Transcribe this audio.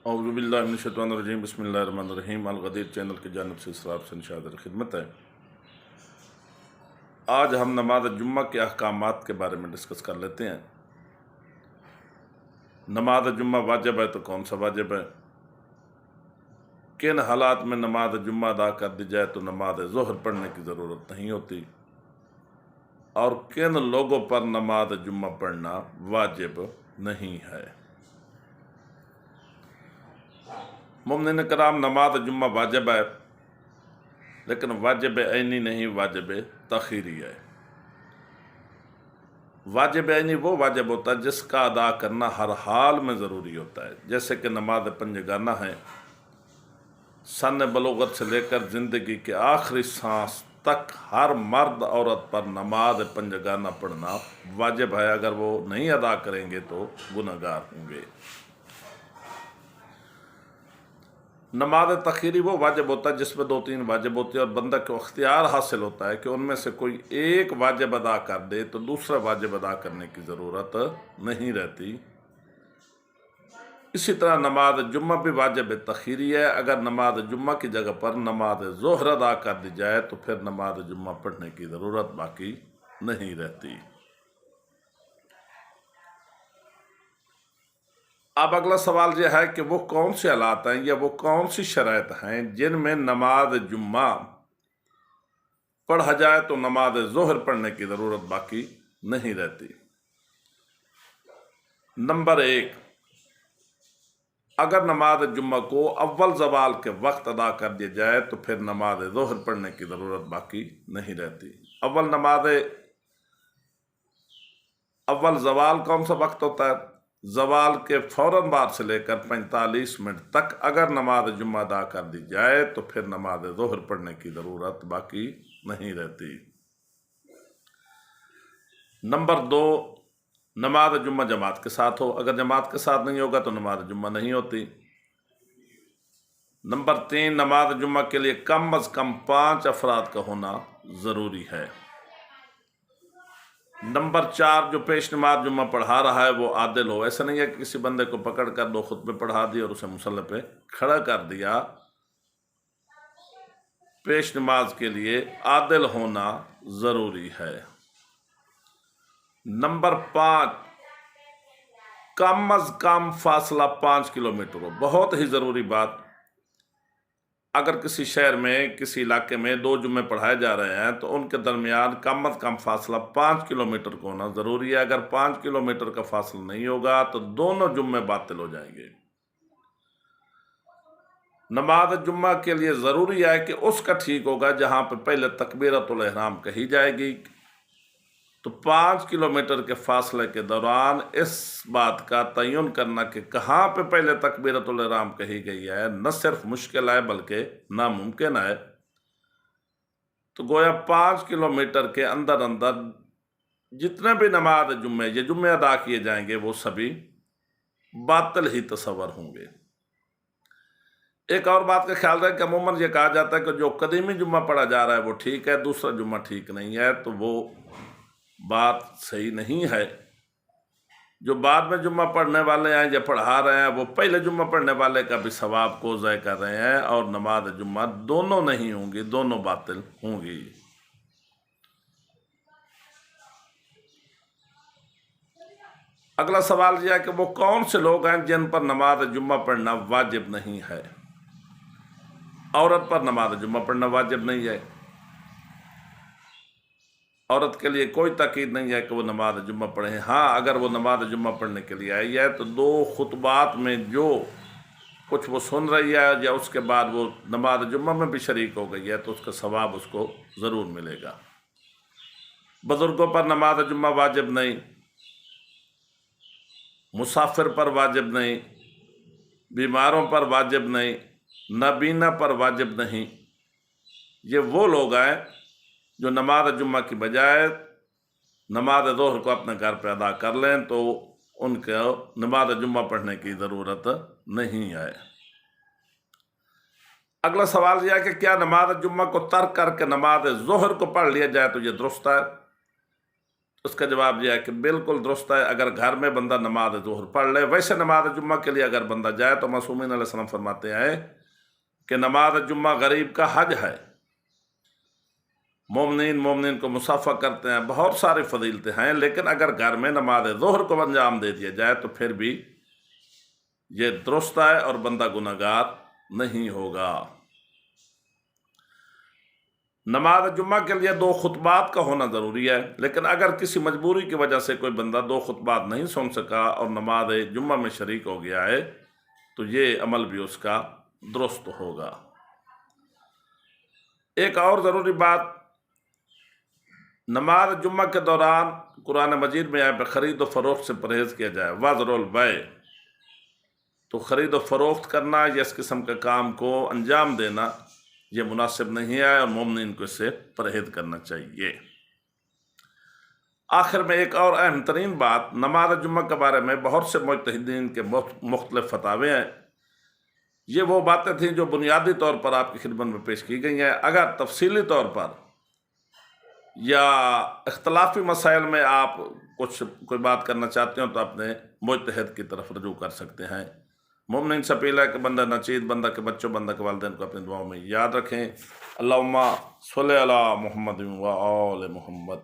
औज़ुबिल्लाहिमिनश्शैतानिर्रजीम बिस्मिल्लाहिर्रहमानिर्रहीम। अलगदीर चैनल की जानिब से इसरार से निशादर खिदमत है। आज हम नमाज जुम्मा के अहकामात के बारे में डिस्कस कर लेते हैं। नमाज जुम्मा वाजिब है तो कौन सा वाजिब है, किन हालात में नमाज जुम्मा अदा कर दी जाए तो नमाज ज़ोहर पढ़ने की ज़रूरत नहीं होती, और किन लोगों पर नमाज जुम्मा पढ़ना वाजिब नहीं है। मोमिनीन कराम, नमाज जुम्मा वाजिब है, लेकिन वाजिब ऐनी नहीं, वाजिब तखीरी है। वाजिब ऐनी वो वाजिब होता है जिसका अदा करना हर हाल में ज़रूरी होता है। जैसे कि नमाज पंजगाना है, सन बलोगत से लेकर ज़िंदगी के आखिरी सांस तक हर मर्द औरत पर नमाज पंजगाना पढ़ना वाजिब है। अगर वो नहीं अदा करेंगे तो गुनहगार होंगे। नमाज तखीरी वो वाजिब होता है जिसमें 2-3 वाजिब होते हैं और बंदा को अख्तियार हासिल होता है कि उनमें से कोई एक वाजिब अदा कर दे तो दूसरा वाजिब अदा करने की ज़रूरत नहीं रहती। इसी तरह नमाज जुम्मा भी वाजिब तखीरी है। अगर नमाज जुम्मा की जगह पर नमाज ज़ोहर अदा कर दी जाए तो फिर नमाज जुम्मा पढ़ने की ज़रूरत बाकी नहीं रहती। अब अगला सवाल यह है कि वो कौन से हालात हैं या वो कौन सी शराइत हैं जिनमें नमाज जुम्मा पढ़ा जाए तो नमाज ज़ोहर पढ़ने की ज़रूरत बाकी नहीं रहती। नंबर 1, अगर नमाज जुम्मा को अव्वल ज़वाल के वक्त अदा कर दिया जाए तो फिर नमाज ज़ोहर पढ़ने की ज़रूरत बाकी नहीं रहती। अव्वल ज़वाल कौन सा वक्त होता है? ज़वाल के फ़ौरन बाद से लेकर 45 मिनट तक अगर नमाज जुम्मा अदा कर दी जाए तो फिर नमाज ज़ोहर पढ़ने की ज़रूरत बाकी नहीं रहती। नंबर 2, नमाज जुम्मा जमात के साथ हो। अगर जमात के साथ नहीं होगा तो नमाज जुम्मा नहीं होती। नंबर 3, नमाज जुम्मा के लिए कम अज़ कम 5 अफराद का होना ज़रूरी है। नंबर 4, जो पेश नमाज जुम्मा पढ़ा रहा है वो आदिल हो। ऐसा नहीं है कि किसी बंदे को पकड़ कर 2 खुतबे पढ़ा दिए और उसे मुसल्ले पे खड़ा कर दिया। पेश नमाज के लिए आदिल होना ज़रूरी है। नंबर 5, कम अज़ कम फासला 5 किलोमीटर हो। बहुत ही ज़रूरी बात, अगर किसी शहर में किसी इलाके में 2 जुम्मे पढ़ाए जा रहे हैं तो उनके दरमियान कम अज़ कम फासला 5 किलोमीटर का होना ज़रूरी है। अगर 5 किलोमीटर का फासला नहीं होगा तो दोनों जुम्मे बातिल हो जाएंगे। नमाज जुम्मा के लिए ज़रूरी है कि उसका ठीक होगा जहाँ पे पहले तकबीरतुल इहराम कही जाएगी। तो 5 किलोमीटर के फासले के दौरान इस बात का तयन करना कि कहाँ पे पहले तकबीरतुल इहराम कही गई है न सिर्फ मुश्किल है बल्कि नामुमकिन है। तो गोया 5 किलोमीटर के अंदर अंदर जितने भी नमाज जुम्मे अदा किए जाएंगे वो सभी बातिल ही तस्वर होंगे। एक और बात का ख्याल रहे कि अमूमन ये कहा जाता है कि जो कदीमी जुम्मा पढ़ा जा रहा है वो ठीक है, दूसरा जुम्मा ठीक नहीं है, तो वो बात सही नहीं है। जो बाद में जुम्मा पढ़ने वाले हैं या पढ़ा रहे हैं वो पहले जुम्मा पढ़ने वाले का भी सवाब को ज़ाय कर रहे हैं, और नमाज जुम्मा दोनों नहीं होंगी, दोनों बातिल होंगी। अगला सवाल यह है कि वो कौन से लोग हैं जिन पर नमाज जुम्मा पढ़ना वाजिब नहीं है। औरत पर नमाज जुम्मा पढ़ना वाजिब नहीं है। औरत के लिए कोई ताकीद नहीं है कि वो नमाज जुम्मा पढ़े। हाँ, अगर वो नमाज जुम्मा पढ़ने के लिए आई है तो 2 खुतबात में जो कुछ वो सुन रही है या उसके बाद वो नमाज जुम्मा में भी शरीक हो गई है तो उसका सवाब उसको ज़रूर मिलेगा। बुज़ुर्गों पर नमाज जुम्मा वाजिब नहीं, मुसाफिर पर वाजिब नहीं, बीमारों पर वाजिब नहीं, नाबीना पर वाजिब नहीं। ये वो लोग हैं जो नमाज जुम्मा की बजाय नमाज ज़ोहर को अपने घर पर अदा कर लें तो उनको नमाज जुम्मा पढ़ने की ज़रूरत नहीं है। अगला सवाल यह है कि क्या नमाज जुम्मा को तर्क करके नमाज ज़ोहर को पढ़ लिया जाए तो ये दुरुस्त है? اس کا جواب یہ ہے کہ بالکل درست ہے، اگر گھر میں بندہ نماز ظہر پڑھ لے۔ ویسے نماز جمعہ کے لیے اگر بندہ جائے تو معصومین علیہ السلام فرماتے ہیں کہ نماز جمعہ غریب کا حج ہے، مومنین کو مصافحہ کرتے ہیں، بہت ساری فضیلتیں ہیں، لیکن اگر گھر میں نماز ظہر کو انجام دے دیا جائے تو پھر بھی یہ درست ہے اور بندہ گناہگار نہیں ہوگا۔ نماز جمعہ کے لیے 2 خطبات کا ہونا ضروری ہے، لیکن اگر کسی مجبوری کی وجہ سے کوئی بندہ 2 خطبات نہیں سن سکا اور نماز جمعہ میں شریک ہو گیا ہے تو یہ عمل بھی اس کا درست ہوگا۔ ایک اور ضروری بات، نماز جمعہ کے دوران قرآن مجید میں ہے خرید و فروخت سے پرہیز کیا جائے، وَذَرُوا الْبَيْعَ، تو خرید و فروخت کرنا یا اس قسم کے کام کو انجام دینا یہ مناسب نہیں ہے اور مومنین کو اس سے پرہیز کرنا چاہیے۔ آخر میں ایک اور اہم ترین بات، نماز جمعہ کے بارے میں بہت سے مجتہدین کے مختلف فتاوے ہیں، یہ وہ باتیں تھیں جو بنیادی طور پر آپ کی خدمت میں پیش کی گئی ہیں۔ اگر تفصیلی طور پر یا اختلافی مسائل میں آپ کوئی بات کرنا چاہتے ہو تو اپنے مجتہد کی طرف رجوع کر سکتے ہیں۔ مومنین سے اپیل ہے کہ بندہ نچید، بندہ کے بچوں، بندہ کے والدین کو اپنی دعاؤں میں یاد رکھیں۔ اللہم صلی علی محمد و آل محمد۔